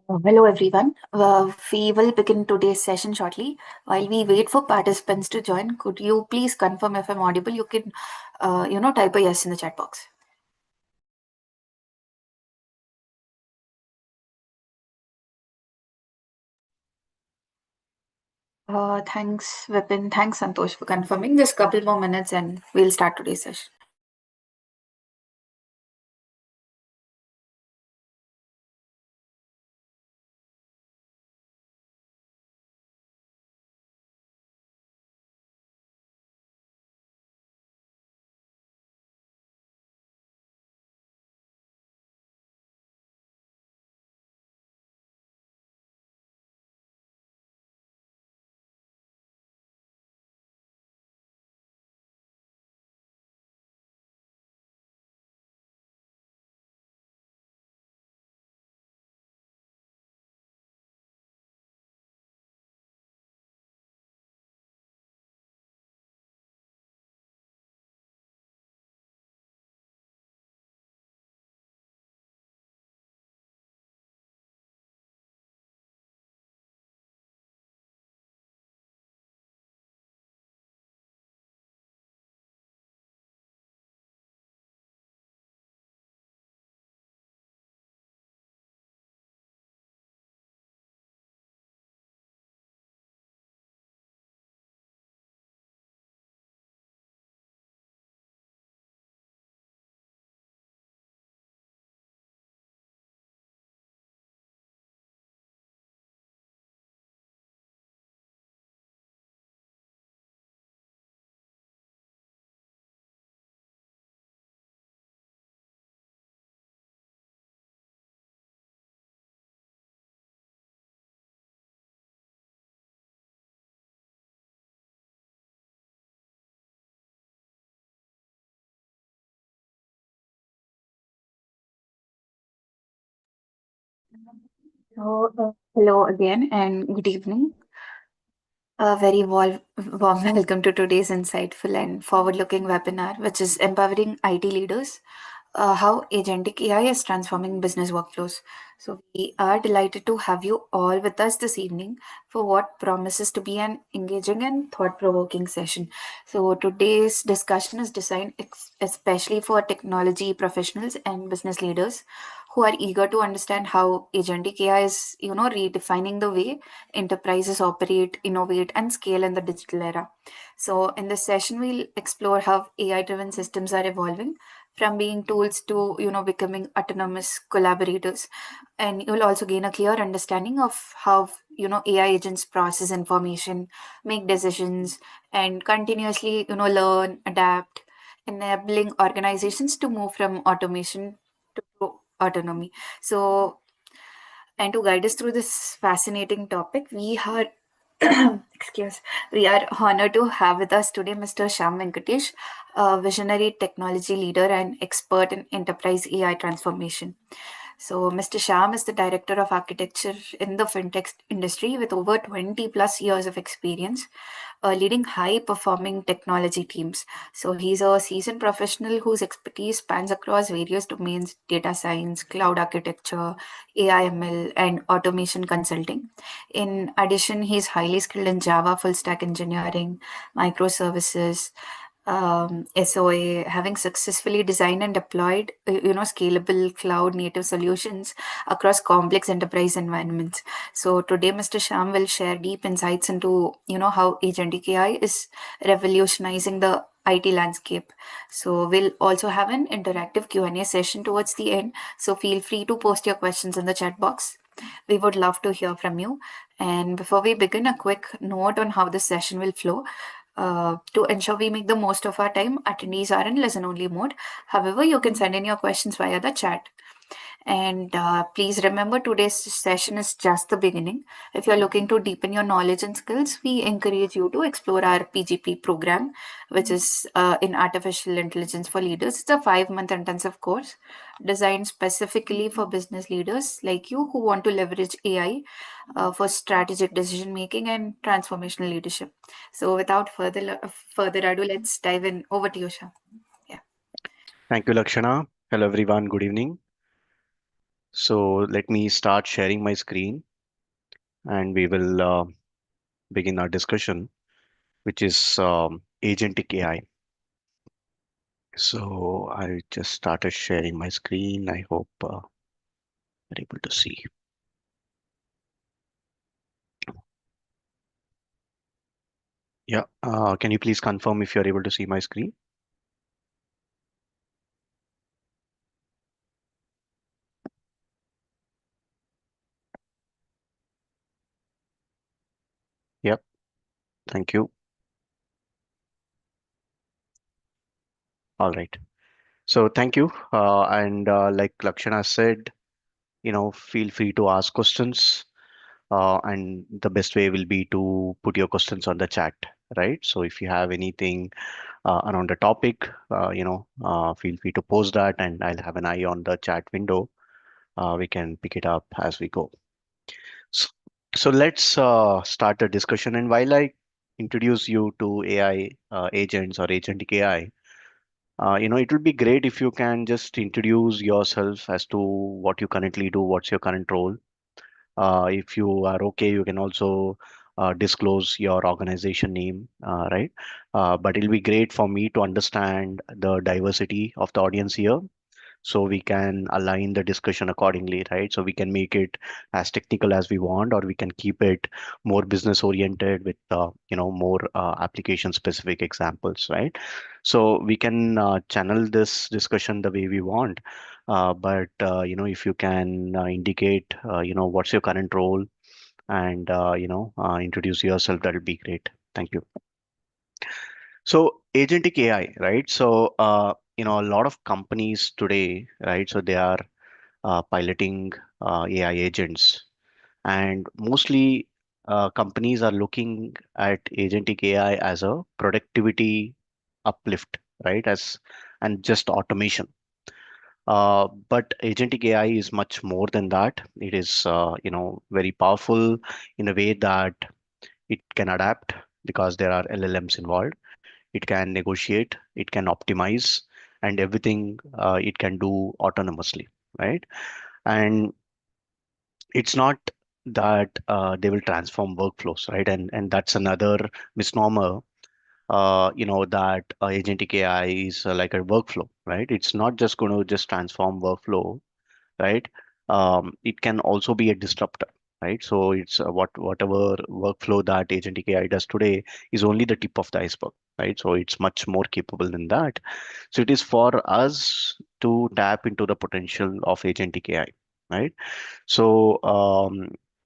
Hello, everyone. We will begin today's session shortly. While we wait for participants to join, could you please confirm if I'm audible? You can, type a yes in the chat box. Thanks, Vipin. Thanks, Santosh, for confirming. Just couple more minutes and we'll start today's session. Hello again and good evening. A very warm welcome to today's insightful and forward-looking webinar, which is empowering IT leaders, how agentic AI is transforming business workflows. So we are delighted to have you all with us this evening for what promises to be an engaging and thought-provoking session. So today's discussion is designed especially for technology professionals and business leaders who are eager to understand how agentic AI is, redefining the way enterprises operate, innovate, and scale in the digital era. So, in this session, we'll explore how AI driven systems are evolving from being tools to becoming autonomous collaborators, and you'll also gain a clear understanding of how AI agents process information, make decisions, and continuously learn, adapt, enabling organizations to move from automation to autonomy. So, and to guide us through this fascinating topic, we are excuse we are honored to have with us today Mr. Shyam Venkatesh, a visionary technology leader and expert in enterprise AI transformation. So, Mr. Shyam is the director of architecture in the fintech industry with over 20 plus years of experience, leading high performing technology teams. So, he's a seasoned professional whose expertise spans across various domains: data science, cloud architecture, AI/ML, and automation consulting. In addition, he's highly skilled in Java full stack engineering, microservices, SOA, having successfully designed and deployed, scalable cloud native solutions across complex enterprise environments. So today, Mr. Sham will share deep insights into, how agentic AI is revolutionizing the IT landscape. So we'll also have an interactive Q&A session towards the end. So feel free to post your questions in the chat box. We would love to hear from you. And before we begin, a quick note on how this session will flow. To ensure we make the most of our time, attendees are in listen only mode. However, you can send in your questions via the chat. And please remember, today's session is just the beginning. If you're looking to deepen your knowledge and skills, we encourage you to explore our PGP program, which is in Artificial Intelligence for Leaders. It's a 5-month intensive course designed specifically for business leaders like you who want to leverage AI for strategic decision making and transformational leadership. So, without further ado, let's dive in. Over to you, Shah. Yeah. Thank you, Lakshana. Hello, everyone. Good evening. So let me start sharing my screen and we will begin our discussion, which is agentic AI. So I just started sharing my screen. I hope you're able to see. Yeah. Can you please confirm if you're able to see my screen? Yep. Thank you. All right. So thank you. And like Lakshana said, feel free to ask questions. And the best way will be to put your questions on the chat, right? So if you have anything around the topic, feel free to post that, and I'll have an eye on the chat window. We can pick it up as we go. So, so let's start the discussion. And while I introduce you to AI agents or agentic AI, it would be great if you can just introduce yourself as to what you currently do, what's your current role. If you are okay, you can also disclose your organization name, right? But it'll be great for me to understand the diversity of the audience here so we can align the discussion accordingly, right? So we can make it as technical as we want, or we can keep it more business oriented with, more application specific examples, right? So we can channel this discussion the way we want. But if you can indicate, what's your current role and, introduce yourself, that would be great. Thank you. So agentic AI, right? So, a lot of companies today, right? So they are piloting AI agents, and mostly companies are looking at agentic AI as a productivity uplift, right? As and just automation. But agentic AI is much more than that. It is, very powerful in a way that it can adapt because there are LLMs involved. It can negotiate, it can optimize, and everything it can do autonomously, right? And it's not that they will transform workflows, right? And that's another misnomer. That agentic AI is like a workflow, right? It's not just going to just transform workflow, right? It can also be a disruptor, right? So it's whatever workflow that agentic AI does today is only the tip of the iceberg, right? So it's much more capable than that. So it is for us to tap into the potential of agentic AI, right? So,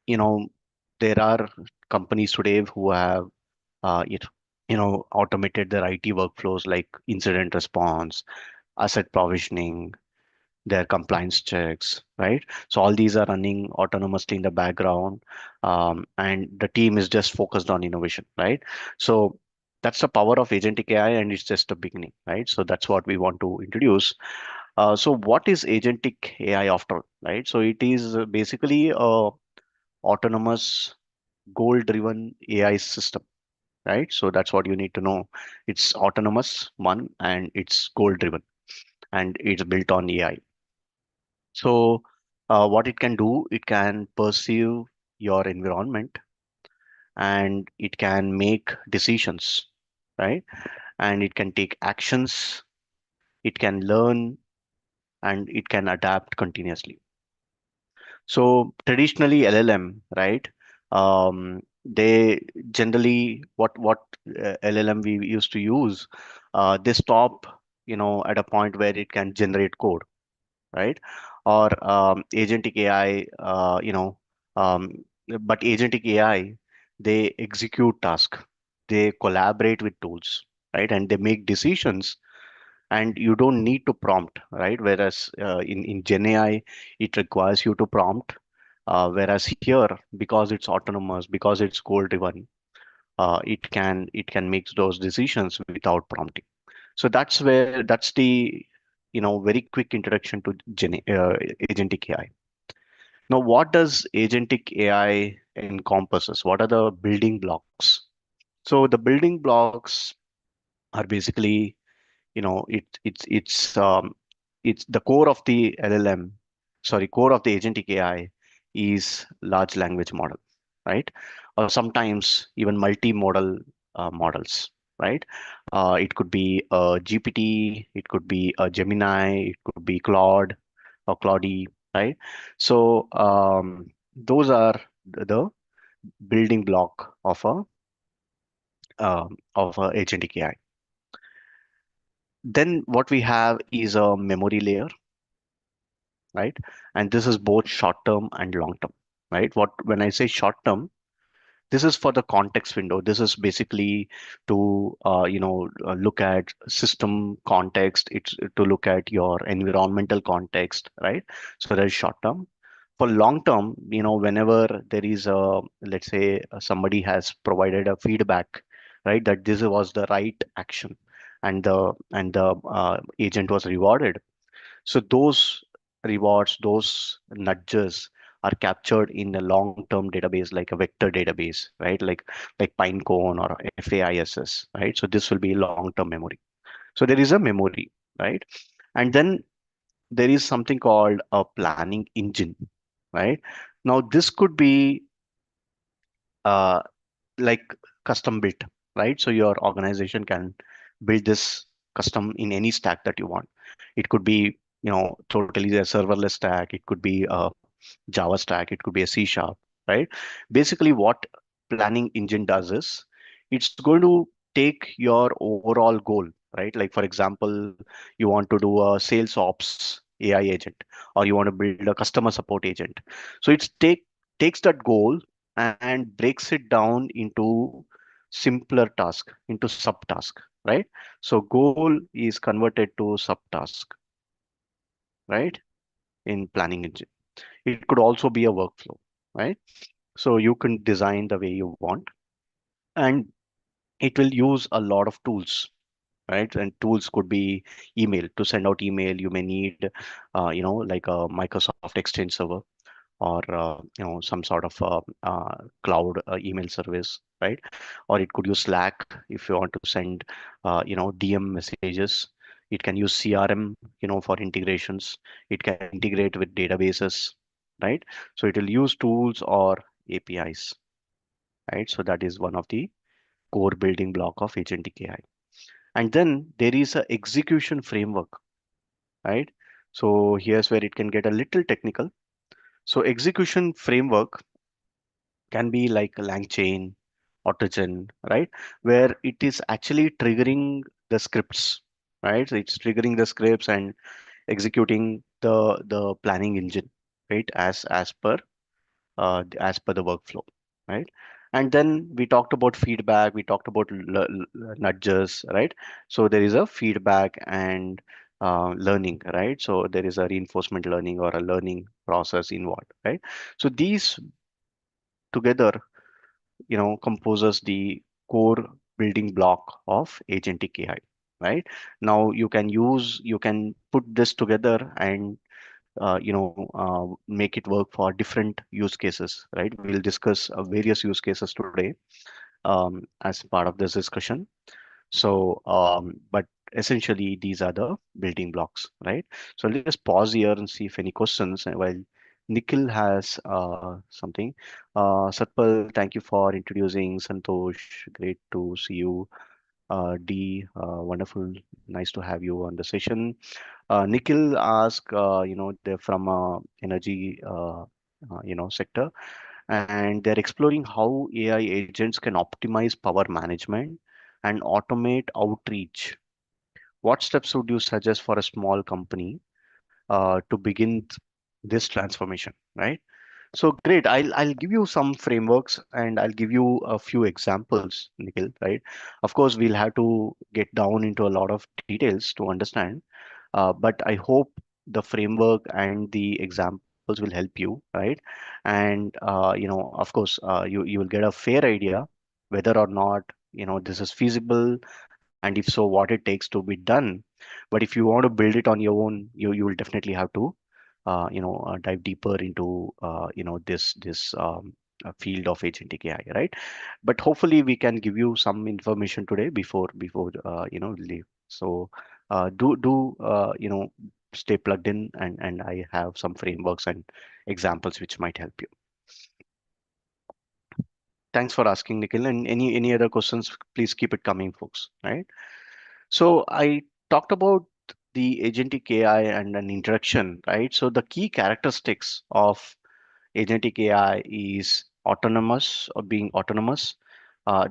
you know, there are companies today who have, automated their IT workflows like incident response, asset provisioning, their compliance checks, right? So all these are running autonomously in the background, and the team is just focused on innovation, right? So that's the power of agentic AI, and it's just a beginning, right? So that's what we want to introduce. So what is agentic AI after all, right? So it is basically a autonomous goal-driven AI system, right? So that's what you need to know. It's autonomous one and it's goal-driven and it's built on AI. So what it can do, it can perceive your environment and it can make decisions, right? And it can take actions, it can learn, and it can adapt continuously. So traditionally LLM, right? They generally what LLM we used to use, they stop, at a point where it can generate code, right? Or agentic AI, but agentic AI, they execute task, they collaborate with tools, right? And they make decisions and you don't need to prompt, right? Whereas in Gen AI, it requires you to prompt. Whereas here, because it's autonomous, because it's goal driven, it can make those decisions without prompting. So that's the very quick introduction to agentic AI. Now, what does agentic AI encompasses? What are the building blocks? So the building blocks are basically, it's the core of the LLM core of the agentic AI is large language model, right? Or sometimes even multimodal models, right? It could be a GPT, it could be a Gemini, it could be Claude or Claudie, right? So those are the building block of a agentic AI. Then what we have is a memory layer, right? And this is both short term and long term, right? What when I say short term, this is for the context window. This is basically to look at system context. It's to look at your environmental context, right? So that is short term. For long term, whenever there is a, let's say, somebody has provided a feedback, right, that this was the right action, and the agent was rewarded, so those rewards, those nudges are captured in a long-term database like a vector database, right? Like Pinecone or FAISS, right? So this will be long-term memory. So there is a memory, right? And then there is something called a planning engine, right? Now this could be uh, like custom built, right? So your organization can build this custom in any stack that you want. It could be, totally a serverless stack. It could be a Java stack. It could be a C sharp, right? Basically, what planning engine does is it's going to take your overall goal, right? Like for example, you want to do a sales ops AI agent, or you want to build a customer support agent. So takes that goal and breaks it down into simpler task, into subtask, right? So goal is converted to subtask, right? In planning engine. It could also be a workflow, right? So you can design the way you want, and it will use a lot of tools, right? And tools could be email. To send out email, you may need, like a Microsoft Exchange server, or some sort of cloud email service, right? Or it could use Slack if you want to send DM messages. It can use CRM, for integrations. It can integrate with databases, right? So it will use tools or APIs, right? So that is one of the core building block of agentic AI. And then there is a execution framework, right? So here's where it can get a little technical. So execution framework can be like a LangChain, Autogen, right? Where it is actually triggering the scripts, right? So it's triggering the scripts and executing the planning engine, right? As per the workflow, right? And then we talked about feedback, we talked about nudges, right? So there is a feedback and learning, right? So there is a reinforcement learning or a learning process involved, right? So these together, composes the core building block of agentic AI, right? Now you can put this together and make it work for different use cases, right? We'll discuss various use cases today as part of this discussion. So, but essentially, these are the building blocks, right? So let's pause here and see if any questions. And while Nikhil has something, Satpal, thank you for introducing Santosh. Great to see you. D, wonderful, nice to have you on the session. Nikhil asked, they're from energy, sector, and they're exploring how AI agents can optimize power management and automate outreach. What steps would you suggest for a small company to begin this transformation, right? So great. I'll give you some frameworks and I'll give you a few examples, Nikhil, right? Of course, we'll have to get down into a lot of details to understand, but I hope the framework and the examples will help you, right? And of course, you will get a fair idea whether or not this is feasible, and if so, what it takes to be done. But if you want to build it on your own, you will definitely have to dive deeper into this field of agentic AI, right? But hopefully we can give you some information today before we leave. So do stay plugged in, and I have some frameworks and examples which might help you. Thanks for asking, Nikhil. And any other questions, please keep it coming, folks. Right. So I talked about the agentic AI and an introduction, right? So the key characteristics of agentic AI is autonomous or being autonomous.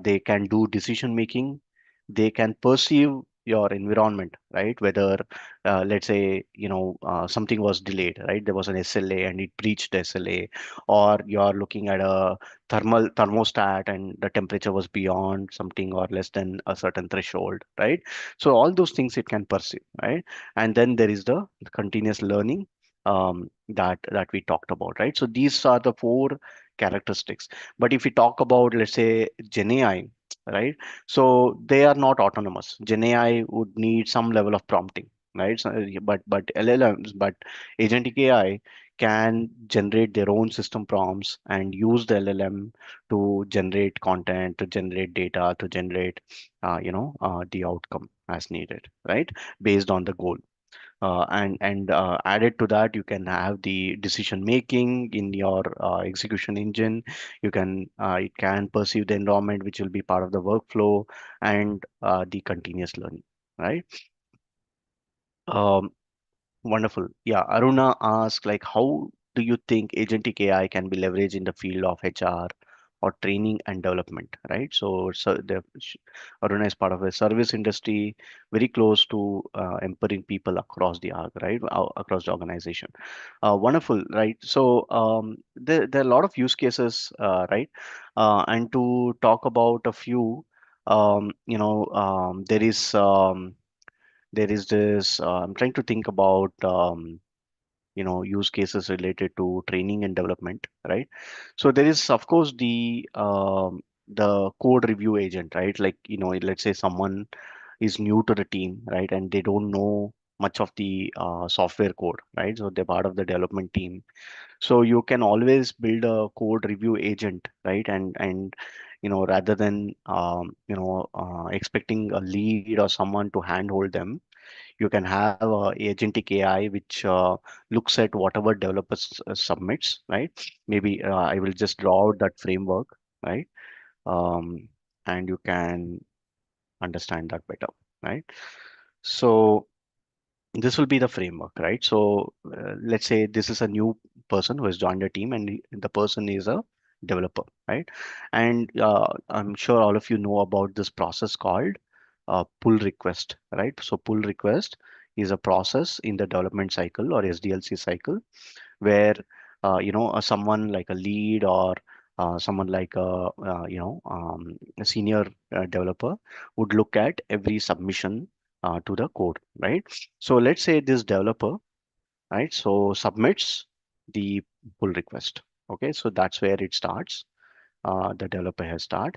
They can do decision making. They can perceive your environment, right? Whether, let's say, something was delayed, right? There was an SLA and it breached the SLA, or you're looking at a thermostat and the temperature was beyond something or less than a certain threshold, right? So all those things it can perceive, right? And then there is the continuous learning that we talked about, right? So these are the four characteristics. But if we talk about, let's say, Gen AI, right? So they are not autonomous. Gen AI would need some level of prompting, right? So, but LLMs, but agentic AI can generate their own system prompts and use the LLM to generate content, to generate data, to generate, the outcome as needed, right? Based on the goal. And added to that, you can have the decision making in your execution engine. It can perceive the environment, which will be part of the workflow, and the continuous learning, right? um, Wonderful. Yeah, Aruna asked, like, how do you think agentic AI can be leveraged in the field of HR or training and development, right? Aruna is part of a service industry, very close to empowering people across the org, right? Across the organization. Wonderful, right? So there are a lot of use cases, right? And to talk about a few, there is this. I'm trying to think about. Use cases related to training and development, right? So there is, of course, the code review agent, right? Like, let's say someone is new to the team, right, and they don't know much of the software code, right? So they're part of the development team. So you can always build a code review agent, right? And rather than expecting a lead or someone to handhold them, you can have agentic AI which looks at whatever developers submits, right? Maybe I will just draw out that framework, right? Um, and you can understand that better, right? So this will be the framework, right? So let's say this is a new person who has joined the team, and the person is a developer, right? And I'm sure all of you know about this process called pull request, right? So pull request is a process in the development cycle or SDLC cycle where someone like a lead or someone like a senior developer would look at every submission to the code, right? So let's say this developer, right, so submits the pull request. Okay, so that's where it starts. The developer has start,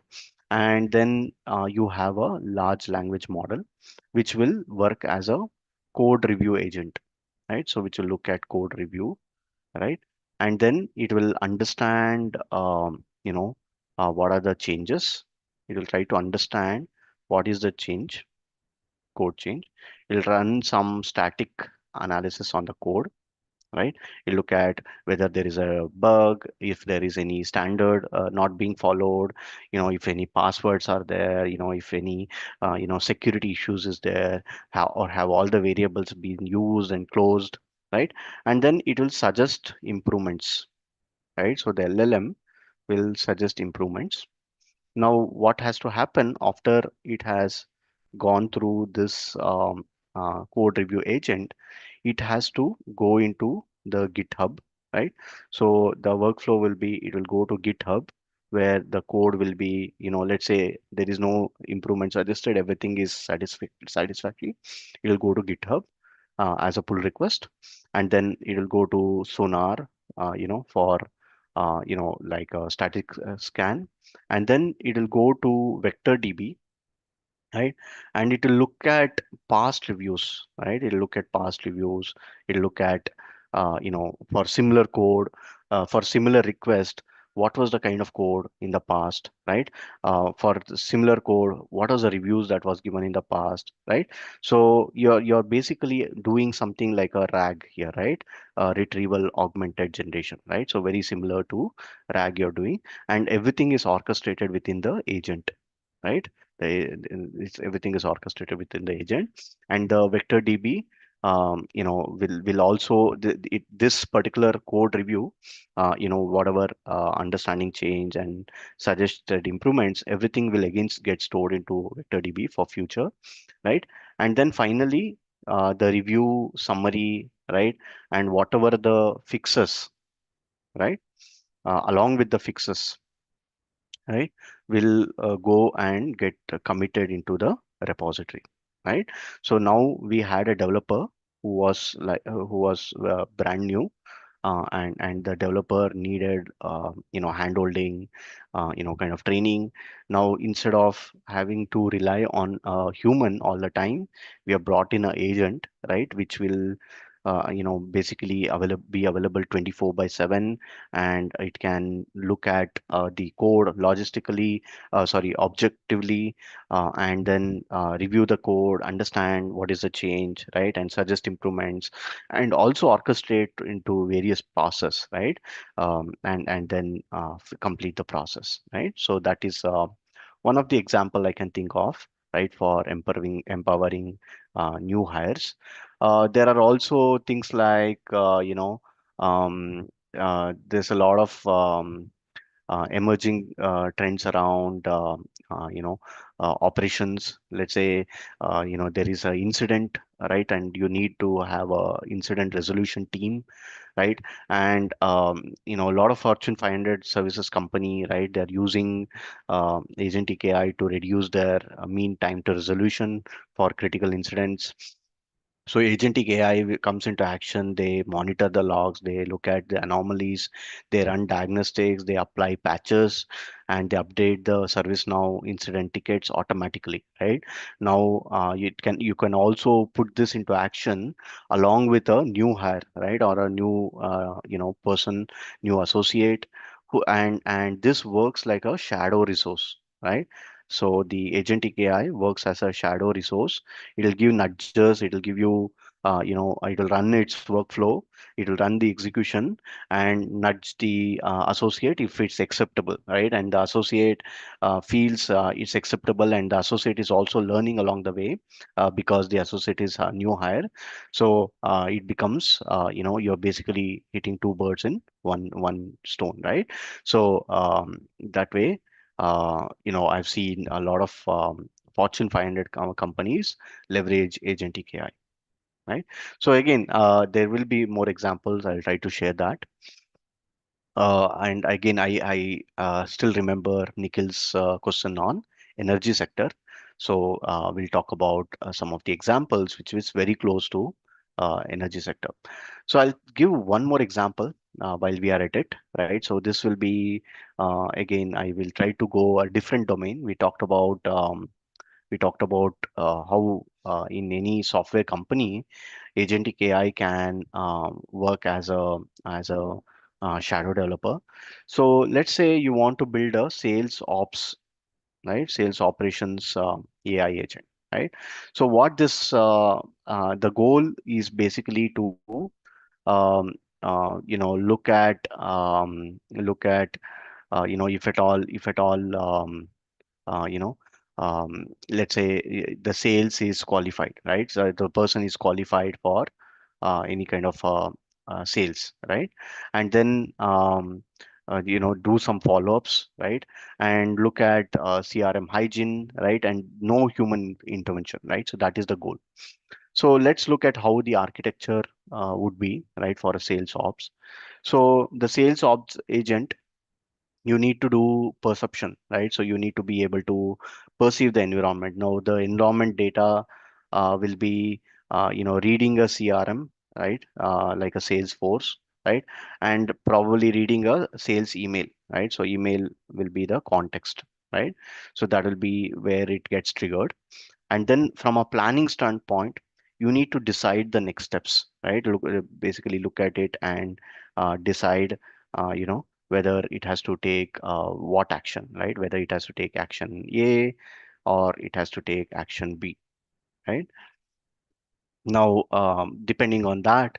and then you have a large language model which will work as a code review agent, right? So which will look at code review, right? And then it will understand, what are the changes. It will try to understand what is the change, code change. It'll run some static analysis on the code, right? You look at whether there is a bug, if there is any standard not being followed, if any passwords are there, if any, security issues is there, or have all the variables been used and closed, right? And then it will suggest improvements, right? So the LLM will suggest improvements. Now, what has to happen after it has gone through this code review agent? It has to go into the GitHub, right? So the workflow will be, it will go to GitHub where the code will be, let's say there is no improvement suggested, everything is satisfactory. It will go to GitHub as a pull request, and then it will go to Sonar, for like a static scan, and then it will go to vector db, right? And it will look at past reviews, right? It'll look at past reviews. It'll look at for similar code, for similar request, what was the kind of code in the past, right? For the similar code, what was the reviews that was given in the past, right? So you're basically doing something like a RAG here, right? Retrieval augmented generation, right? So very similar to RAG you're doing, and everything is orchestrated within the agent, right? Everything is orchestrated within the agent, and the vector DB, will also this particular code review, whatever understanding change and suggested improvements, everything will again get stored into vector DB for future, right? And then finally, the review summary, right? And whatever the fixes, right? Along with the fixes, right, will go and get committed into the repository, right? So now we had a developer who was brand new, and the developer needed handholding, kind of training. Now instead of having to rely on a human all the time, we have brought in an agent, right, which will basically be available 24/7, and it can look at the code logistically, sorry, objectively, and then review the code, understand what is the change, right, and suggest improvements, and also orchestrate into various process, right? And then complete the process, right? So that is one of the example I can think of, right, for empowering new hires. There are also things like there's a lot of emerging trends around operations. Let's say there is an incident, right, and you need to have a incident resolution team, right? And a lot of Fortune 500 services company, right, they're using agentic AI to reduce their mean time to resolution for critical incidents. So agentic AI comes into action. They monitor the logs, they look at the anomalies, they run diagnostics, they apply patches, and they update the ServiceNow incident tickets automatically. Right now, you can also put this into action along with a new hire, right, or a new person, new associate, and this works like a shadow resource, right? So the agentic AI works as a shadow resource. It'll give nudges, it'll give you it'll run its workflow, it'll run the execution, and nudge the associate if it's acceptable, right? And the associate feels it's acceptable, and the associate is also learning along the way, because the associate is a new hire. So it becomes you're basically hitting two birds in one stone, right? So that way, I've seen a lot of Fortune 500 companies leverage agentic AI, right? So again, there will be more examples. I'll try to share that. And again, I still remember Nikhil's question on energy sector. So we'll talk about some of the examples which is very close to energy sector. So I'll give one more example while we are at it, right? So this will be again, I will try to go a different domain. We talked about how in any software company, agentic AI can work as a shadow developer. So let's say you want to build a sales ops, right? Sales operations AI agent, right? So what this the goal is basically to look at if at all uh, you know, let's say the sales is qualified, right? So the person is qualified for any kind of sales, right? And then do some follow-ups, right? And look at CRM hygiene, right? And no human intervention, right? So that is the goal. So let's look at how the architecture would be, right, for a sales ops. So the sales ops agent, you need to do perception, right? So you need to be able to perceive the environment. Now the environment data will be reading a CRM, right, like a Salesforce, right, and probably reading a sales email, right? So email will be the context, right? So that will be where it gets triggered. And then from a planning standpoint, you need to decide the next steps, right? Basically look at it and decide, whether it has to take what action, right? Whether it has to take action A or it has to take action B, right? Now, depending on that,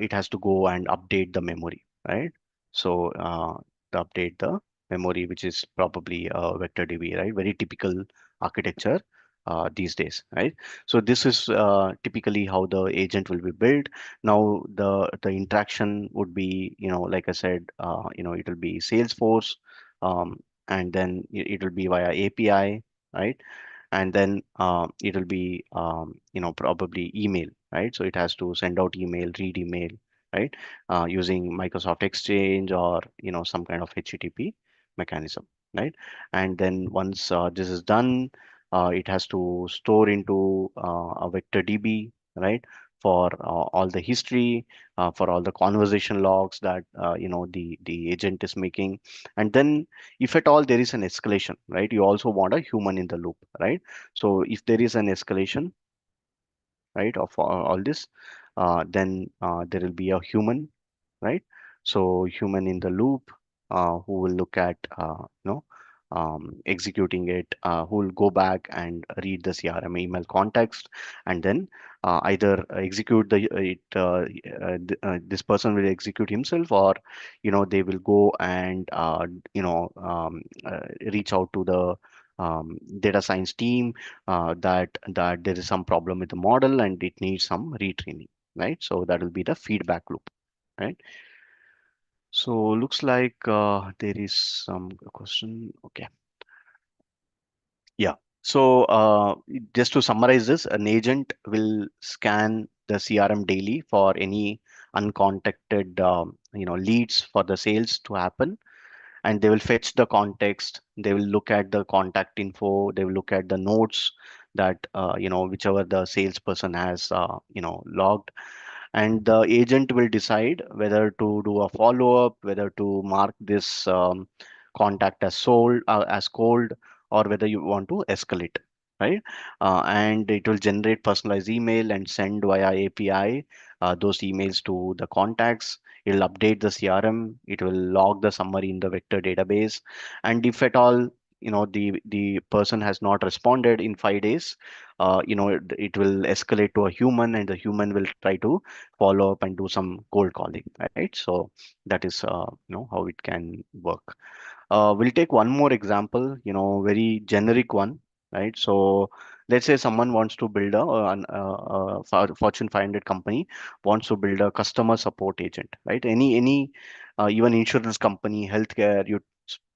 it has to go and update the memory, right? So, to update the memory, which is probably vector DB, right? Very typical architecture these days, right? So this is typically how the agent will be built. Now, the interaction would be, like I said, it will be Salesforce, and then it will be via API, right? And then it'll be probably email, right? So it has to send out email, read email, right? Using Microsoft Exchange or some kind of HTTP mechanism, right? And then once this is done, it has to store into a vector DB, right? For all the history, for all the conversation logs that the agent is making. And then if at all there is an escalation, right, you also want a human in the loop, right? So if there is an escalation, right, of all this, then there will be a human, right? So human in the loop, who will look at executing it, who will go back and read the CRM email context, and then either execute this person will execute himself, or they will go and reach out to the data science team, that there is some problem with the model and it needs some retraining, right? So that will be the feedback loop, right? So looks like there is some question. Okay. Yeah. So just to summarize this, an agent will scan the CRM daily for any uncontacted leads for the sales to happen, and they will fetch the context. They will look at the contact info. They will look at the notes that whichever the salesperson has logged, and the agent will decide whether to do a follow up, whether to mark this contact as sold, as cold, or whether you want to escalate, right? And it will generate personalized email and send via API those emails to the contacts. It'll update the CRM. It will log the summary in the vector database, and if at all the person has not responded in 5 days, it will escalate to a human, and the human will try to follow up and do some cold calling, right? So that is how it can work. We'll take one more example, very generic one, right? So let's say someone wants to build Fortune 500 company wants to build a customer support agent, right? Any even insurance company, healthcare,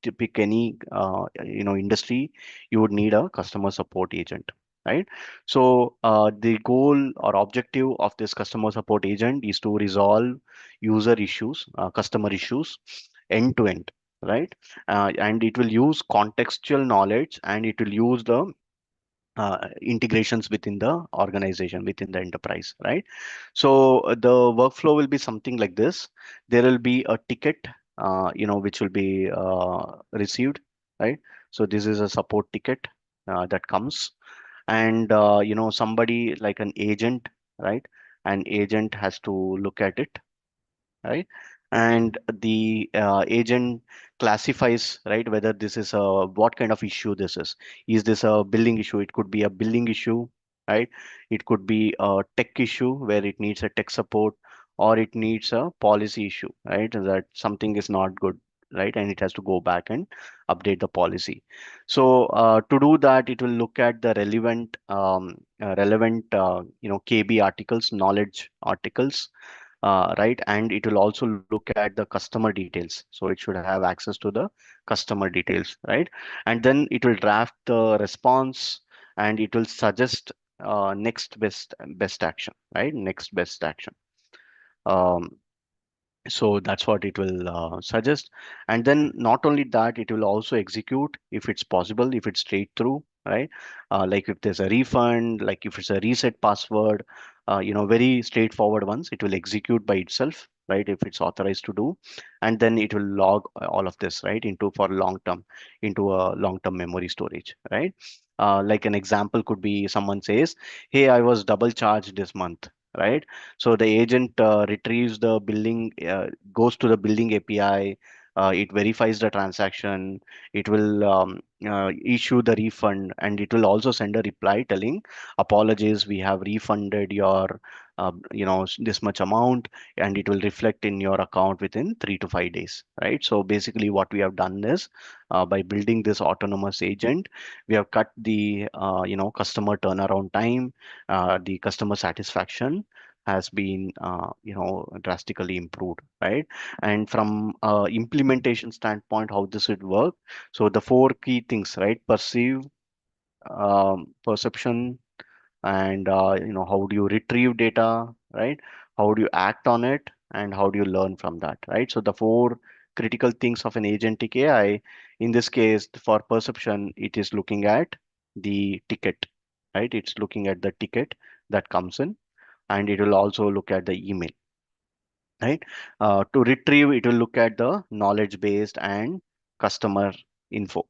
to pick any industry, you would need a customer support agent. Right. So the goal or objective of this customer support agent is to resolve user issues, customer issues, end to end, right? And it will use contextual knowledge, and it will use the integrations within the organization, within the enterprise, right? So the workflow will be something like this. There will be a ticket, which will be received, right? So this is a support ticket that comes, and somebody like an agent, right? An agent has to look at it, right? And the agent classifies, right, whether this is a what kind of issue this is. Is this a billing issue? It could be a billing issue, right? It could be a tech issue where it needs a tech support, or it needs a policy issue, right? That something is not good, right? And it has to go back and update the policy. So to do that, it will look at the relevant KB articles, knowledge articles, right? And it will also look at the customer details. So it should have access to the customer details, right? And then it will draft the response, and it will suggest next best action, right? Next best action. Um, so that's what it will suggest. And then not only that, it will also execute if it's possible, if it's straight through, right? Like if there's a refund, like if it's a reset password, very straightforward ones, it will execute by itself, right? If it's authorized to do. And then it will log all of this, right, into for long term, into a long term memory storage, right? Like an example could be someone says, hey, I was double charged this month, right? So the agent retrieves the billing, goes to the billing API, it verifies the transaction, it will issue the refund, and it will also send a reply telling, apologies, we have refunded your this much amount, and it will reflect in your account within 3 to 5 days, right? So basically what we have done is, by building this autonomous agent, we have cut the customer turnaround time, the customer satisfaction has been drastically improved, right? And from implementation standpoint, how this would work, so the four key things, right? Perception, and how do you retrieve data, right? How do you act on it, and how do you learn from that, right? So the four critical things of an agentic AI, in this case for perception, it is looking at the ticket, right? It's looking at the ticket that comes in, and it will also look at the email, right? To retrieve, it will look at the knowledge based and customer info,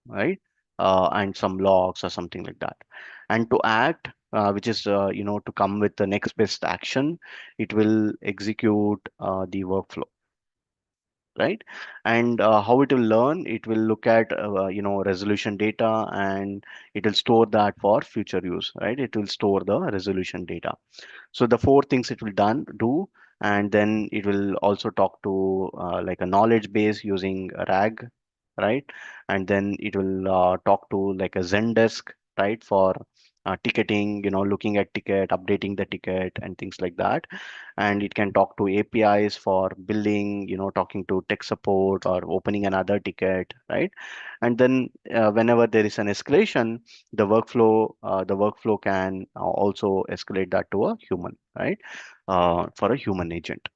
right? And some logs or something like that. And to act, which is to come with the next best action, it will execute the workflow, right? And how it will learn, it will look at resolution data, and it will store that for future use, right? It will store the resolution data. So the four things it will done do, and then it will also talk to like a knowledge base using a RAG, right? And then it will talk to like a Zendesk, right? For ticketing, looking at ticket, updating the ticket, and things like that. And it can talk to APIs for billing, talking to tech support or opening another ticket, right? And then whenever there is an escalation, the workflow can also escalate that to a human, right? For a human agent.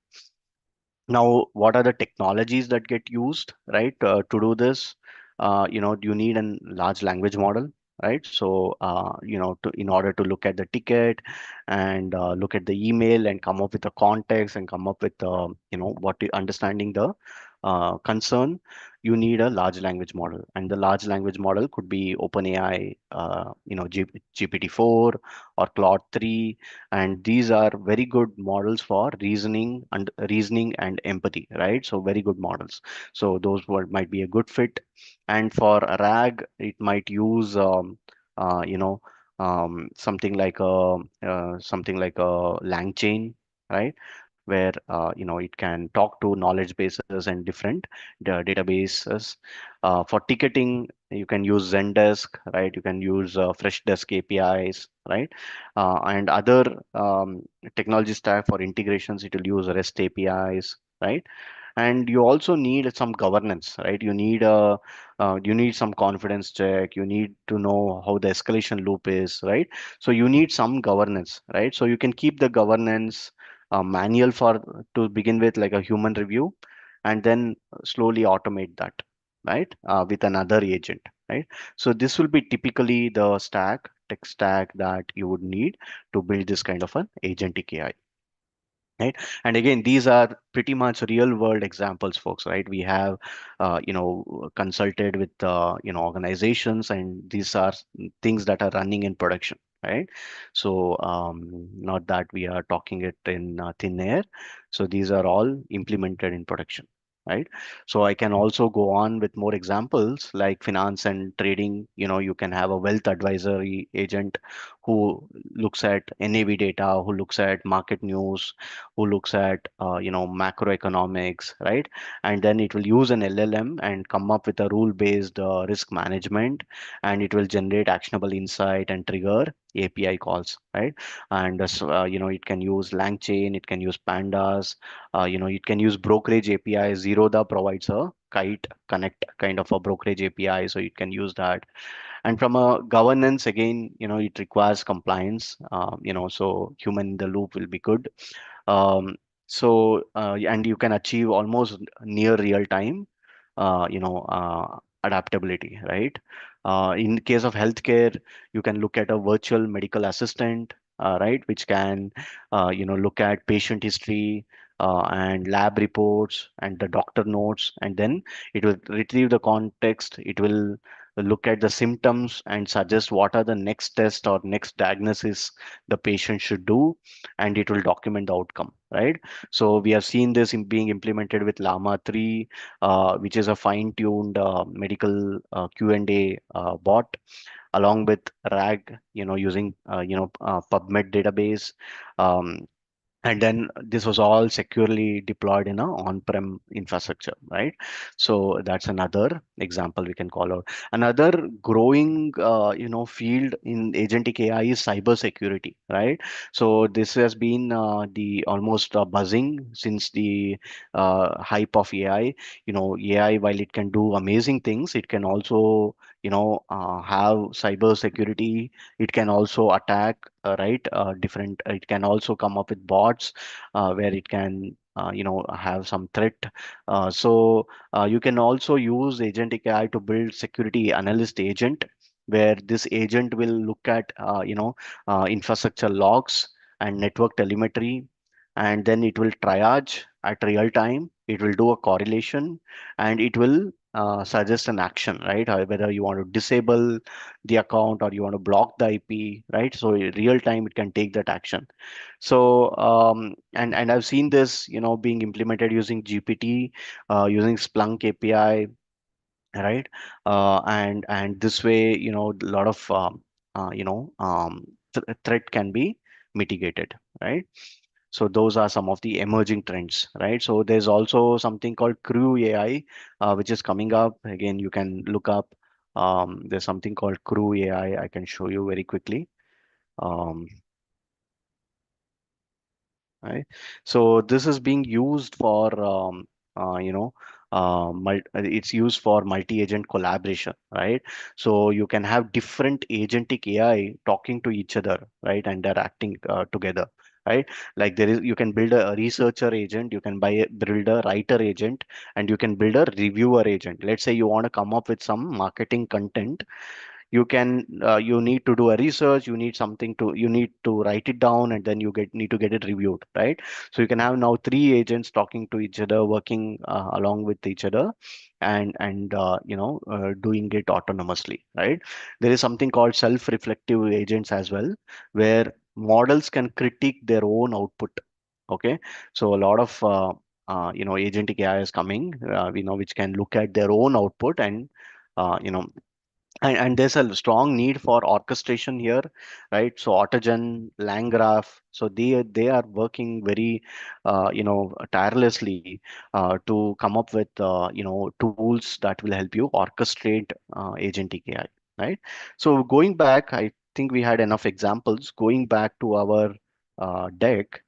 Now, what are the technologies that get used, right, to do this? You need a large language model, right? So, in order to look at the ticket and look at the email and come up with the context and come up with, understanding the concern, you need a large language model. And the large language model could be OpenAI, GPT-4 or Claude 3, and these are very good models for reasoning and empathy, right? So very good models, so those might be a good fit. And for a RAG, it might use uh, you know something like a lang chain, right? Where it can talk to knowledge bases and different databases. For ticketing, you can use Zendesk, right? You can use Freshdesk APIs, right? And other technology stack for integrations, it will use REST APIs, right? And you also need some governance, right? You need some confidence check. You need to know how the escalation loop is, right? So you need some governance, right? So you can keep the governance manual for to begin with, like a human review, and then slowly automate that, right? With another agent, right? So this will be typically the tech stack that you would need to build this kind of an agentic AI, right? And again, these are pretty much real world examples, folks, right? We have consulted with organizations, and these are things that are running in production, right? So not that we are talking it in thin air. So these are all implemented in production, right? So I can also go on with more examples like finance and trading. You can have a wealth advisory agent who looks at NAV data, who looks at market news, who looks at macroeconomics, right? And then it will use an LLM and come up with a rule-based risk management, and it will generate actionable insight and trigger API calls, right? And it can use LangChain, it can use Pandas, it can use brokerage API. Zerodha provides a kite connect kind of a brokerage API, so you can use that. And from a governance, again, it requires compliance, so human in the loop will be good. And you can achieve almost near real time, adaptability, right? In case of healthcare, you can look at a virtual medical assistant, right, which can, look at patient history and lab reports and the doctor notes, and then it will retrieve the context. It will look at the symptoms and suggest what are the next test or next diagnosis the patient should do, and it will document the outcome, right? So we have seen this in being implemented with Llama 3, which is a fine-tuned medical Q&A bot, along with RAG, using PubMed database. Um, and then this was all securely deployed in a on-prem infrastructure, right? So that's another example we can call out. Another growing field in agentic AI is cyber security, right? So this has been the almost buzzing since the hype of AI. AI, while it can do amazing things, it can also have cyber security. It can also attack, right? Different. It can also come up with bots where it can have some threat. So you can also use agentic AI to build security analyst agent, where this agent will look at infrastructure logs and network telemetry, and then it will triage at real time. It will do a correlation, and it will suggest an action, right? Whether you want to disable the account or you want to block the IP, right? So in real time, it can take that action. So I've seen this, being implemented using GPT, using Splunk API, right? And this way, a lot of threat can be mitigated, right? So those are some of the emerging trends, right? So there's also something called Crew AI, which is coming up. Again, you can look up. There's something called Crew AI. I can show you very quickly. Um, right? So this is being used for uh, you know it's used for multi-agent collaboration, right? So you can have different agentic AI talking to each other, right? And they're acting together, right? Like you can build a researcher agent, you can build a writer agent, and you can build a reviewer agent. Let's say you want to come up with some marketing content. You need to do a research, you need to write it down, and then you need to get it reviewed, right? So you can have now three agents talking to each other, working along with each other, and doing it autonomously, right? There is something called self-reflective agents as well, where models can critique their own output. Okay, so a lot of agentic AI is coming, which can look at their own output, and uh, you know and there's a strong need for orchestration here, right? So Autogen, LangGraph, so they are working very tirelessly to come up with tools that will help you orchestrate agentic AI, right? So going back, I think we had enough examples. Going back to our deck,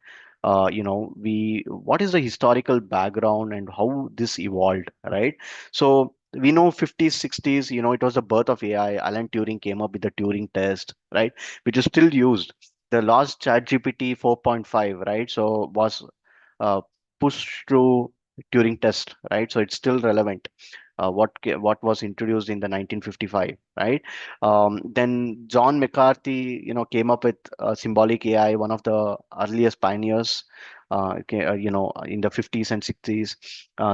we what is the historical background and how this evolved, right? So we know 50s, 60s, it was the birth of AI. Alan Turing came up with the Turing test, right? Which is still used. The last ChatGPT 4.5, right? So was uh, pushed through Turing test, right? So it's still relevant. What was introduced in the 1955, right? Then John McCarthy, came up with symbolic AI, one of the earliest pioneers. In the 50s and 60s,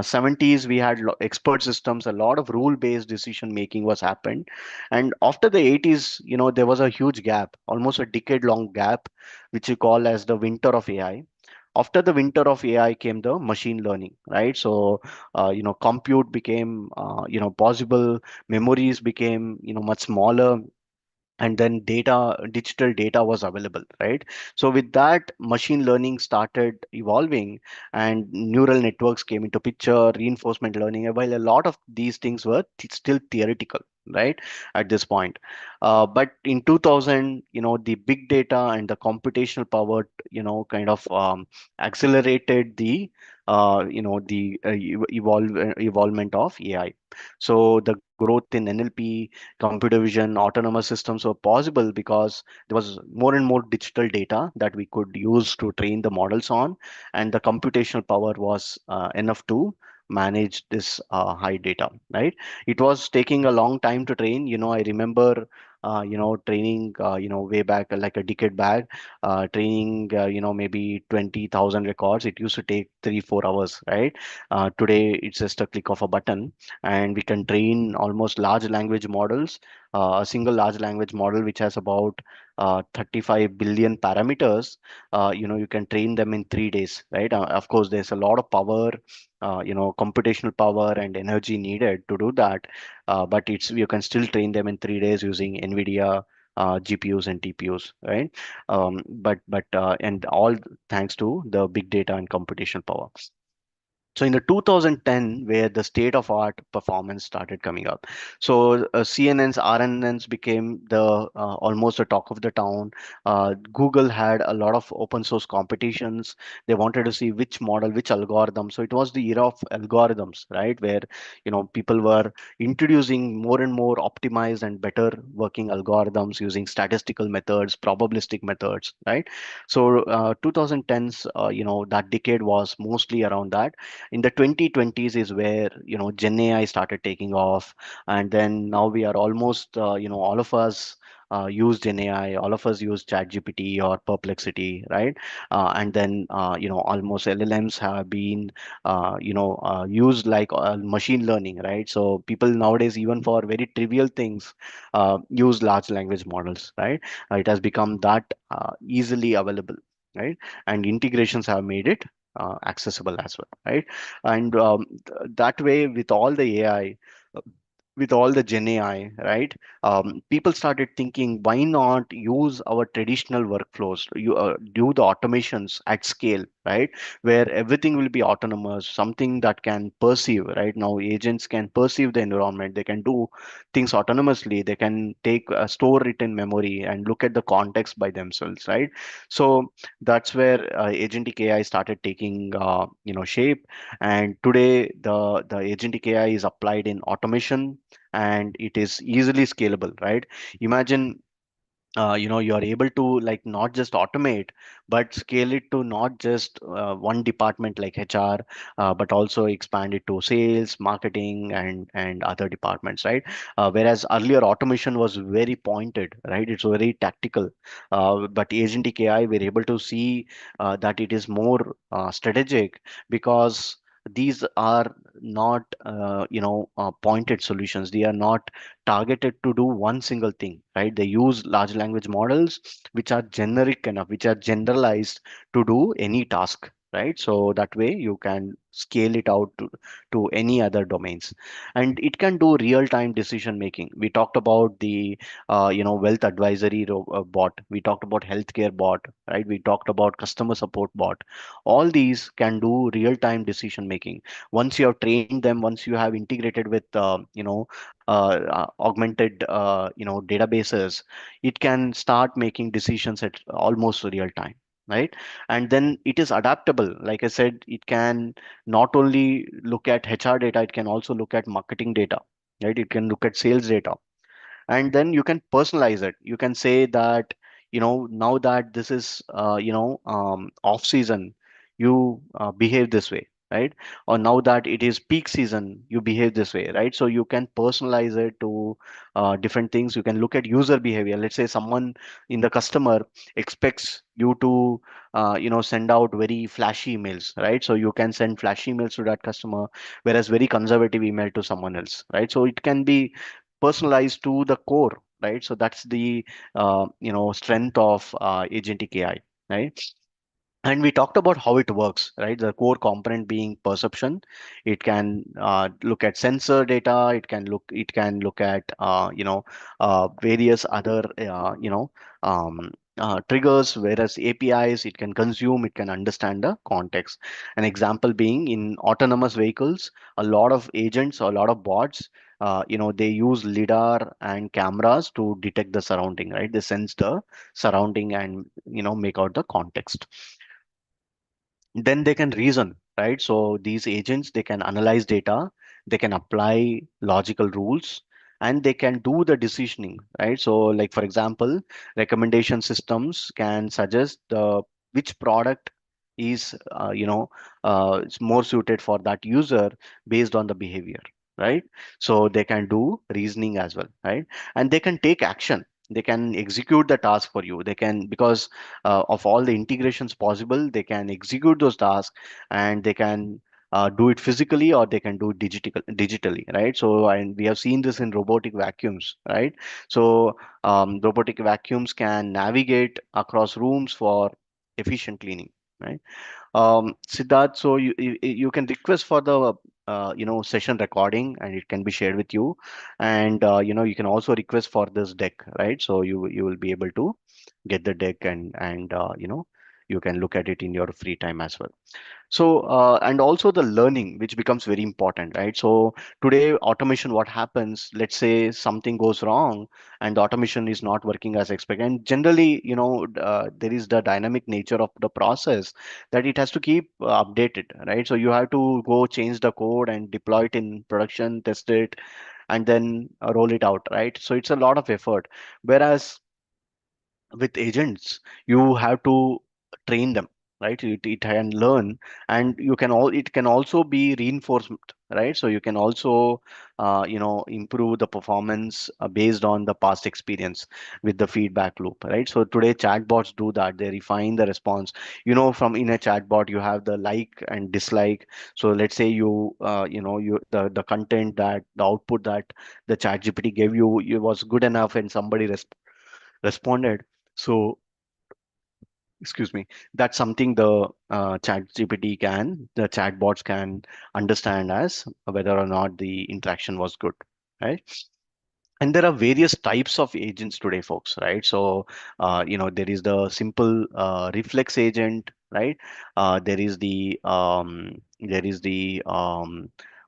70s, we had expert systems. A lot of rule-based decision making was happened, and after the 80s, there was a huge gap, almost a decade-long gap, which you call as the winter of AI. After the winter of AI came the machine learning, right? So, compute became, possible, memories became, much smaller, and then digital data was available, right? So with that, machine learning started evolving, and neural networks came into picture, reinforcement learning, while a lot of these things were still theoretical, right, at this point. But in 2000, the big data and the computational power, kind of accelerated the evolvement of AI. So the growth in NLP, computer vision, autonomous systems were possible because there was more and more digital data that we could use to train the models on, and the computational power was enough to manage this high data, right? It was taking a long time to train. I remember training, way back, like a decade back, training, maybe 20,000 records. It used to take 3-4 hours, right? Today, it's just a click of a button, and we can train almost large language models. A single large language model, which has about 35 billion parameters, you can train them in 3 days, right? Of course, there's a lot of power, computational power and energy needed to do that, but it's you can still train them in 3 days using NVIDIA GPUs and TPUs, right? And all thanks to the big data and computational power. So in the 2010, where the state of art performance started coming up, so CNNs, RNNs became the almost the talk of the town. Google had a lot of open source competitions. They wanted to see which model, which algorithm. So it was the era of algorithms, right, where people were introducing more and more optimized and better working algorithms using statistical methods, probabilistic methods, right? So 2010s, that decade was mostly around that. In the 2020s is where Gen AI started taking off, and then now we are almost all of us use Gen AI, all of us use ChatGPT or Perplexity, right? And then almost LLMs have been used like machine learning, right? So people nowadays, even for very trivial things, use large language models, right? It has become that easily available, right? And integrations have made it accessible as well, right? And that way, with all the AI, uh, with all the Gen AI, right? People started thinking, why not use our traditional workflows, do the automations at scale, right? Where everything will be autonomous, something that can perceive, right? Now, agents can perceive the environment, they can do things autonomously, they can store it in memory and look at the context by themselves, right? So that's where agentic AI started taking shape, and today the agentic AI is applied in automation, and it is easily scalable, right? Imagine you are able to, like, not just automate but scale it to not just one department like HR, but also expand it to sales, marketing, and other departments, right? Whereas earlier automation was very pointed, right? It's very tactical, but agentic AI, we're able to see that it is more strategic, because these are not pointed solutions. They are not targeted to do one single thing, right? They use large language models which are generic enough, which are generalized to do any task, right? So that way you can scale it out to any other domains, and it can do real time decision making. We talked about the wealth advisory bot, we talked about healthcare bot, right? We talked about customer support bot. All these can do real time decision making. Once you have trained them, once you have integrated with augmented databases, it can start making decisions at almost real time, right? And then it is adaptable. Like I said, it can not only look at HR data, it can also look at marketing data, right? It can look at sales data, and then you can personalize it. You can say that, now that this is off season, you behave this way, right? Or now that it is peak season, you behave this way, right? So you can personalize it to different things. You can look at user behavior. Let's say someone in the customer expects you to send out very flashy emails, right? So you can send flashy emails to that customer, whereas very conservative email to someone else, right? So it can be personalized to the core, right? So that's the strength of agentic AI, right? And we talked about how it works, right? The core component being perception. It can look at sensor data. It can look at various other triggers, whereas APIs, it can consume, it can understand the context. An example being in autonomous vehicles, a lot of agents or a lot of bots, they use lidar and cameras to detect the surrounding, right? They sense the surrounding and make out the context. Then they can reason, right? So these agents, they can analyze data, they can apply logical rules, and they can do the decisioning, right? So, like, for example, recommendation systems can suggest which product is is more suited for that user based on the behavior, right? So they can do reasoning as well, right? And they can take action. they can execute the task for you. They can, because of all the integrations possible, they can execute those tasks, and they can do it physically, or they can do it digitally, right? So, and we have seen this in robotic vacuums, right? So robotic vacuums can navigate across rooms for efficient cleaning, right? Siddharth, so you can request for the session recording, and it can be shared with you, and you can also request for this deck, right? So you will be able to get the deck, and you can look at it in your free time as well. So, and also the learning, which becomes very important, right? So today, automation, what happens, let's say something goes wrong and the automation is not working as expected. And generally, there is the dynamic nature of the process that it has to keep updated, right? So you have to go change the code and deploy it in production, test it, and then roll it out, right? So it's a lot of effort. Whereas with agents, you have to train them, right? It can learn, and it can also be reinforcement, right? So you can also improve the performance based on the past experience with the feedback loop, right? So today chatbots do that. They refine the response. From in a chatbot, you have the like and dislike. So let's say the content, that the output that the chat GPT gave you, it was good enough, and somebody responded. So, excuse me, that's something the chatbots can understand as whether or not the interaction was good, right? And there are various types of agents today, folks, right? So there is the simple reflex agent, right? There is the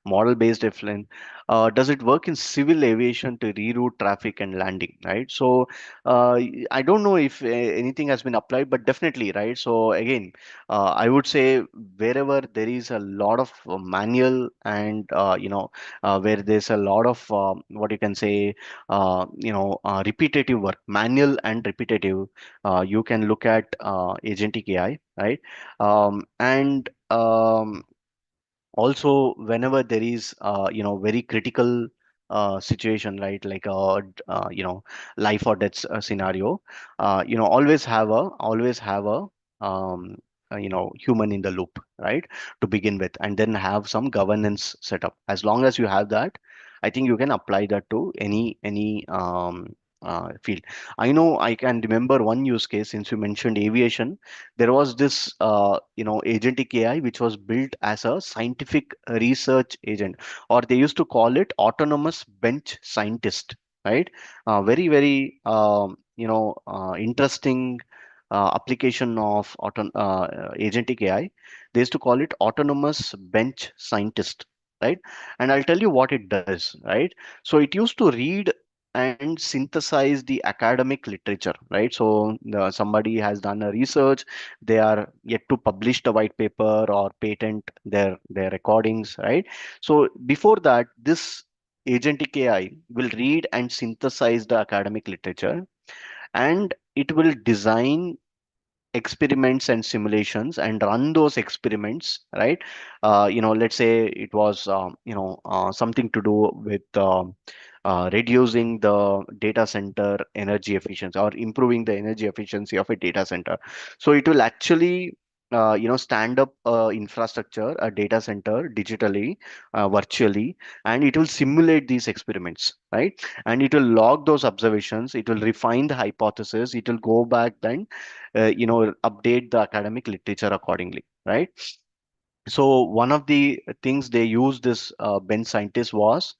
model based reflex. Does it work in civil aviation to reroute traffic and landing, right? So I don't know if anything has been applied, but definitely, right? So again, I would say wherever there is a lot of manual, and where there's a lot of what you can say, repetitive work, manual and repetitive, you can look at agentic AI, right? And Also, whenever there is very critical situation, right, like life or death scenario, always have a um, human in the loop, right, to begin with, and then have some governance setup. As long as you have that, I think you can apply that to any field. I know, I can remember one use case. Since you mentioned aviation, there was this agentic AI which was built as a scientific research agent, or they used to call it autonomous bench scientist, right? Very interesting application of agentic AI. They used to call it autonomous bench scientist, right? And I'll tell you what it does, right? So it used to read and synthesize the academic literature, right? So somebody has done a research, they are yet to publish the white paper or patent their recordings, right? So before that, this agentic AI will read and synthesize the academic literature, and it will design experiments and simulations and run those experiments, right? Let's say it was something to do with reducing the data center energy efficiency, or improving the energy efficiency of a data center. So it will actually stand up infrastructure, a data center, digitally, virtually, and it will simulate these experiments, right? And it will log those observations, it will refine the hypothesis, it will go back then update the academic literature accordingly, right? So one of the things they used this bench scientist was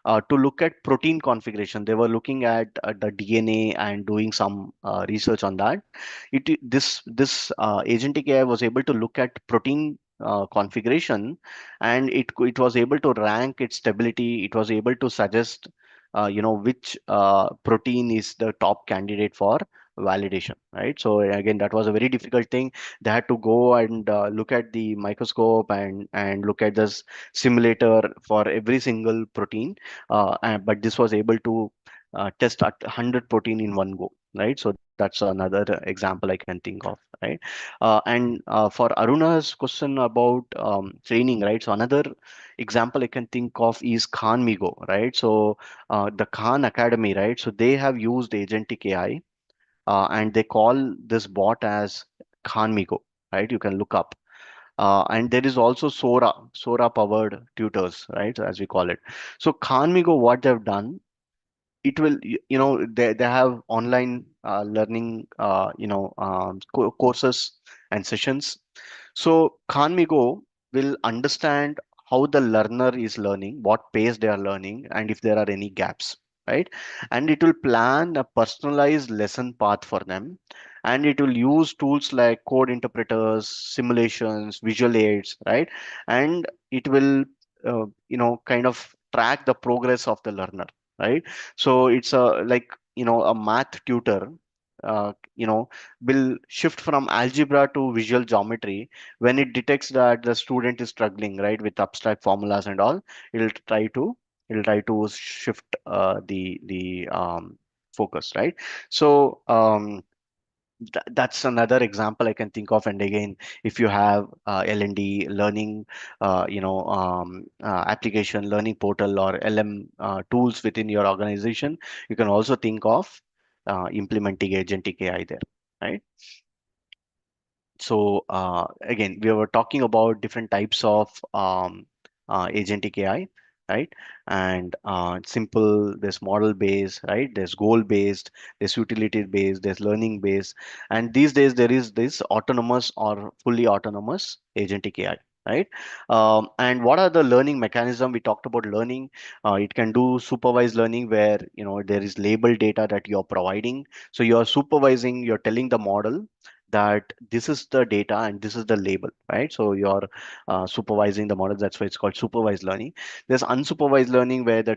to look at protein configuration. They were looking at the DNA and doing some research on that. This agentic AI was able to look at protein configuration, and it was able to rank its stability. It was able to suggest which protein is the top candidate for validation, right? So again, that was a very difficult thing. They had to go and look at the microscope and look at this simulator for every single protein, but this was able to test at 100 protein in one go, right? So that's another example I can think of, right? And for Aruna's question about training, right? So another example I can think of is Khan Migo, right? So the Khan Academy, right? So they have used agentic AI, and they call this bot as Khan Migo, right? You can look up. And there is also Sora powered tutors, right? As we call it. So Khan Migo, what they've done, it will they have online learning courses and sessions. So Khanmigo will understand how the learner is learning, what pace they are learning, and if there are any gaps, right? And it will plan a personalized lesson path for them. And it will use tools like code interpreters, simulations, visual aids, right? And it will, kind of track the progress of the learner, right? So it's a like, a math tutor, will shift from algebra to visual geometry when it detects that the student is struggling, right, with abstract formulas and all. it'll try to it'll try to shift the focus, right? So that's another example I can think of. And again, if you have L&D learning, application learning portal or LM tools within your organization, you can also think of implementing agentic AI there, right? So again, we were talking about different types of agentic AI, right? And simple, there's model based, right? There's goal based, there's utility based, there's learning based, and these days there is this autonomous or fully autonomous agentic AI. Right. And what are the learning mechanism? We talked about learning. It can do supervised learning where there is labeled data that you're providing. So you're supervising, you're telling the model that this is the data and this is the label, right? So you're supervising the model. That's why it's called supervised learning. There's unsupervised learning where the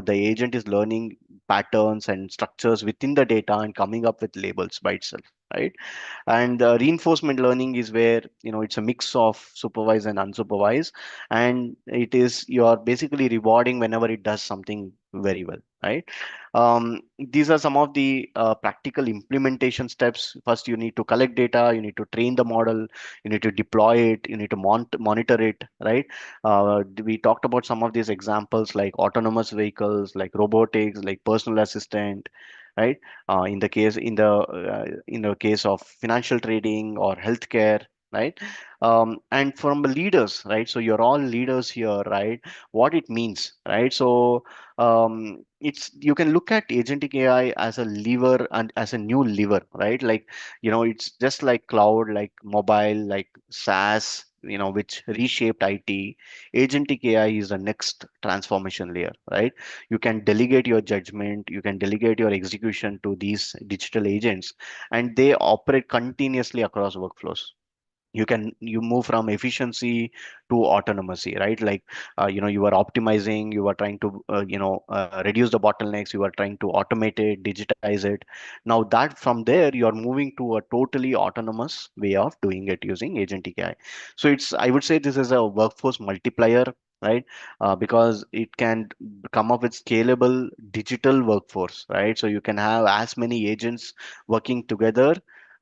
agent is learning patterns and structures within the data and coming up with labels by itself, right? And reinforcement learning is where it's a mix of supervised and unsupervised, and it is you're basically rewarding whenever it does something very well, right? These are some of the practical implementation steps. First, you need to collect data, you need to train the model, you need to deploy it, you need to monitor it, right? We talked about some of these examples like autonomous vehicles, like robotics, like personal assistant, right? In the case of financial trading or healthcare, right? And from the leaders, right? So you're all leaders here, right? What it means, right? So it's you can look at agentic AI as a lever and as a new lever, right? Like, it's just like cloud, like mobile, like SaaS, which reshaped IT. Agentic AI is the next transformation layer, right? You can delegate your judgment, you can delegate your execution to these digital agents, and they operate continuously across workflows. You move from efficiency to autonomy, right? Like, you are optimizing, you are trying to reduce the bottlenecks, you are trying to automate it, digitize it. Now that from there you are moving to a totally autonomous way of doing it using agentic AI. So I would say this is a workforce multiplier, right? Because it can come up with scalable digital workforce, right? So you can have as many agents working together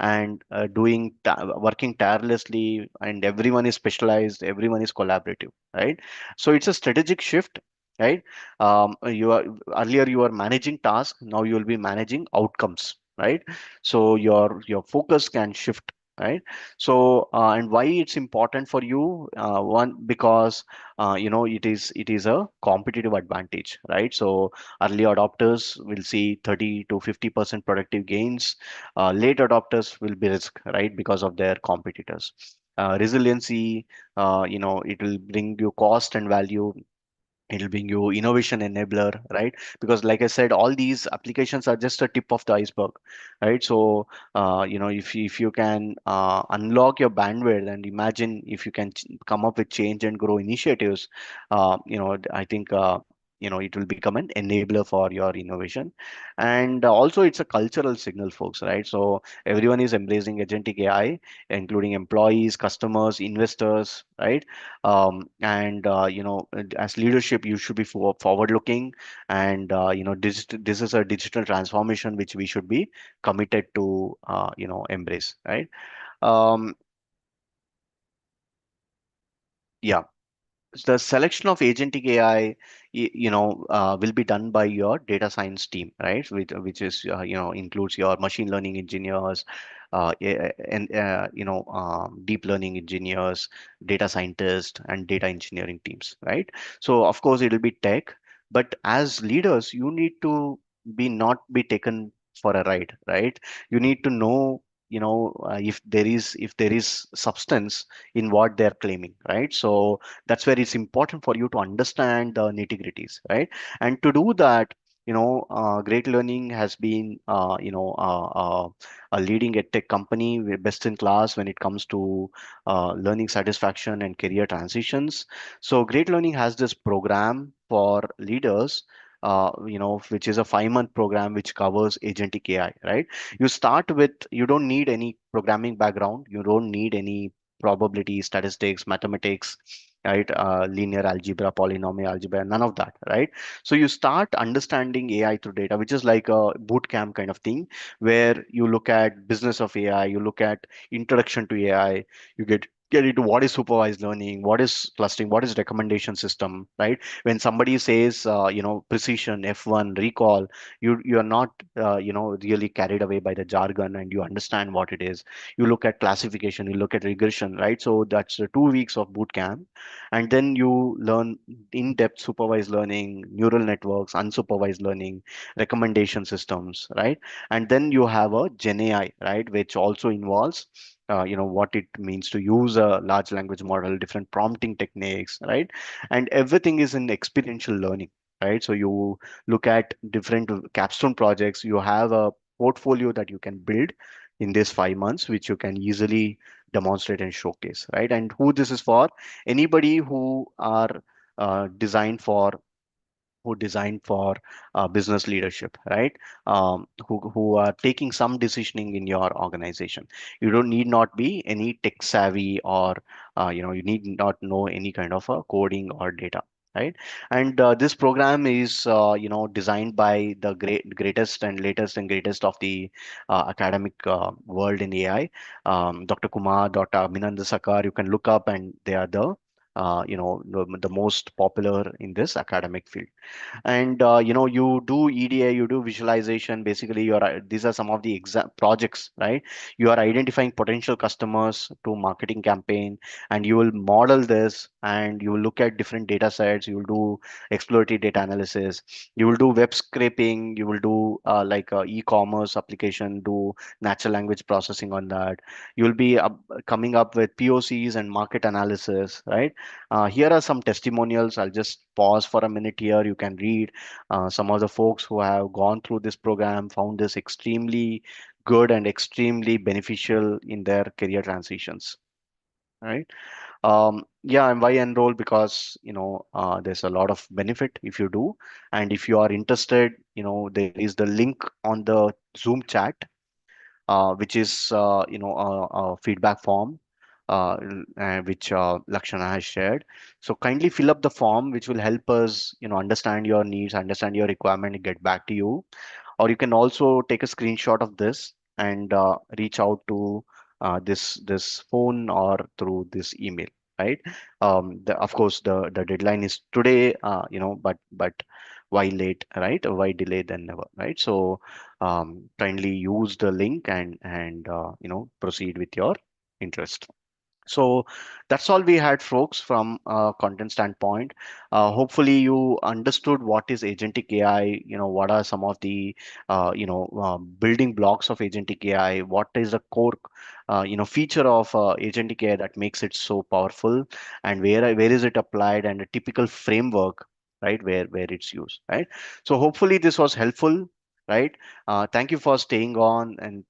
and working tirelessly, and everyone is specialized, everyone is collaborative, right? So it's a strategic shift, right? You are Earlier you are managing tasks, now you will be managing outcomes, right? So your focus can shift, right? So and why it's important for you? One, because it is a competitive advantage, right? So early adopters will see 30 to 50% productive gains. Late adopters will be risk, right, because of their competitors. Resiliency, it will bring you cost and value. It'll bring you innovation enabler, right? Because like I said, all these applications are just a tip of the iceberg, right? So if you can unlock your bandwidth and imagine if you can come up with change and grow initiatives, I think it will become an enabler for your innovation. And also it's a cultural signal, folks, right? So everyone is embracing agentic AI, including employees, customers, investors, right? And as leadership, you should be forward looking, and this is a digital transformation which we should be committed to embrace, right? um, yeah. The selection of agentic AI, will be done by your data science team, right? Which is, includes your machine learning engineers, deep learning engineers, data scientists, and data engineering teams, right? So of course it'll be tech, but as leaders, you need to be not be taken for a ride, right? You need to know, if there is substance in what they're claiming, right? So that's where it's important for you to understand the nitty-gritties, right? And to do that, Great Learning has been, a leading tech company, best in class when it comes to learning satisfaction and career transitions. So Great Learning has this program for leaders, which is a 5-month program which covers agentic AI, right? You don't need any programming background, you don't need any probability, statistics, mathematics, right? Linear algebra, polynomial algebra, none of that, right? So you start understanding AI through data, which is like a boot camp kind of thing, where you look at business of AI, you look at introduction to AI, you get into what is supervised learning, what is clustering, what is recommendation system, right? When somebody says, precision, F1, recall, you are not, really carried away by the jargon, and you understand what it is. You look at classification, you look at regression, right? So that's 2 weeks of boot camp. And then you learn in-depth supervised learning, neural networks, unsupervised learning, recommendation systems, right? And then you have a Gen AI, right, which also involves what it means to use a large language model, different prompting techniques, right? And everything is in experiential learning, right? So you look at different capstone projects, you have a portfolio that you can build in these 5 months, which you can easily demonstrate and showcase, right? And who this is for? Anybody who are designed for business leadership, right? Who are taking some decisioning in your organization. You don't need not be any tech savvy, or you need not know any kind of a coding or data, right? And this program is designed by the greatest and latest and greatest of the academic world in AI. Dr. Kumar, Dr. Abhinanda Sakar, you can look up, and they are the most popular in this academic field. And you do EDA, you do visualization. Basically, these are some of the projects, right? You are identifying potential customers to marketing campaign, and you will model this, and you will look at different data sets. You will do exploratory data analysis, you will do web scraping, you will do like e-commerce application, do natural language processing on that. You will be coming up with POCs and market analysis, right? Here are some testimonials. I'll just pause for a minute here. You can read some of the folks who have gone through this program, found this extremely good and extremely beneficial in their career transitions, right? Yeah, and why enroll? Because there's a lot of benefit if you do, and if you are interested, there is the link on the Zoom chat, which is a feedback form, which Lakshana has shared. So kindly fill up the form, which will help us, understand your needs, understand your requirement, and get back to you. Or you can also take a screenshot of this and reach out to this phone or through this email, right? Of course, the deadline is today, but why late, right? Why delay than never, right? So kindly use the link and proceed with your interest. So that's all we had, folks, from a content standpoint. Hopefully, you understood what is agentic AI. What are some of the building blocks of agentic AI? What is the core feature of agentic AI that makes it so powerful, and where is it applied, and a typical framework, right, where it's used, right? So hopefully this was helpful. Right. Thank you for staying on, and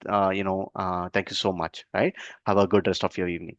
thank you so much. Right. Have a good rest of your evening.